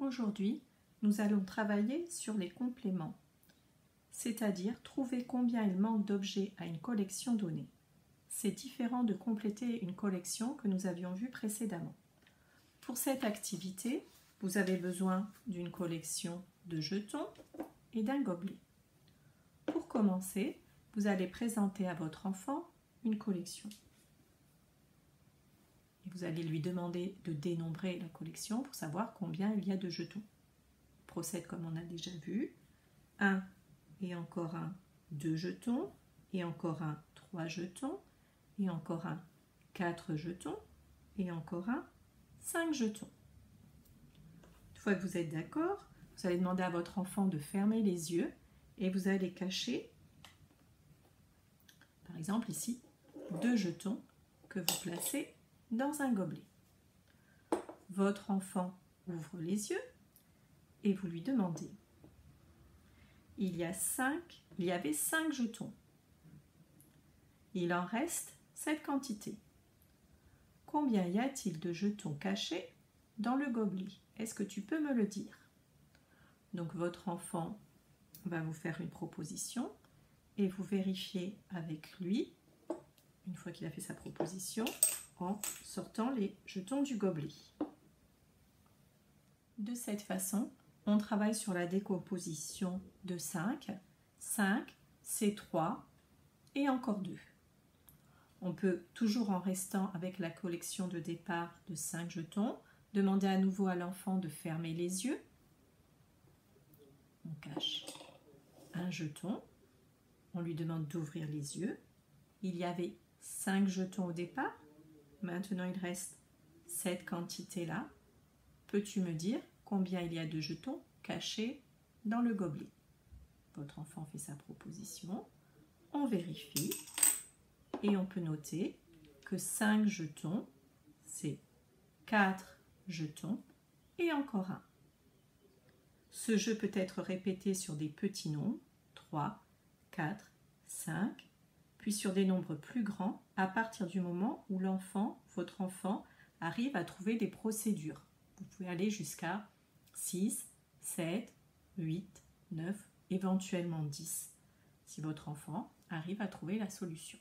Aujourd'hui, nous allons travailler sur les compléments, c'est-à-dire trouver combien il manque d'objets à une collection donnée. C'est différent de compléter une collection que nous avions vue précédemment. Pour cette activité, vous avez besoin d'une collection de jetons et d'un gobelet. Pour commencer, vous allez présenter à votre enfant une collection. Et vous allez lui demander de dénombrer la collection pour savoir combien il y a de jetons. On procède comme on a déjà vu. 1 et encore un, 2 jetons, et encore un, 3 jetons, et encore un, 4 jetons, et encore un, 5 jetons. Une fois que vous êtes d'accord, vous allez demander à votre enfant de fermer les yeux et vous allez cacher, par exemple ici, 2 jetons que vous placez dans un gobelet. Votre enfant ouvre les yeux et vous lui demandez: il y avait 5 jetons. Il en reste cette quantité. Combien y a-t-il de jetons cachés dans le gobelet? Est-ce que tu peux me le dire? Donc votre enfant va vous faire une proposition et vous vérifiez avec lui, une fois qu'il a fait sa proposition, en sortant les jetons du gobelet. De cette façon, on travaille sur la décomposition de 5. 5, c'est 3 et encore 2. On peut, toujours en restant avec la collection de départ de 5 jetons, demander à nouveau à l'enfant de fermer les yeux. On cache un jeton. On lui demande d'ouvrir les yeux. Il y avait 5 jetons au départ. Maintenant, il reste cette quantité-là. Peux-tu me dire combien il y a de jetons cachés dans le gobelet? Votre enfant fait sa proposition. On vérifie. Et on peut noter que 5 jetons, c'est 4 jetons et encore un. Ce jeu peut être répété sur des petits nombres, 3, 4, 5, puis sur des nombres plus grands à partir du moment où votre enfant, arrive à trouver des procédures. Vous pouvez aller jusqu'à 6, 7, 8, 9, éventuellement 10, si votre enfant arrive à trouver la solution.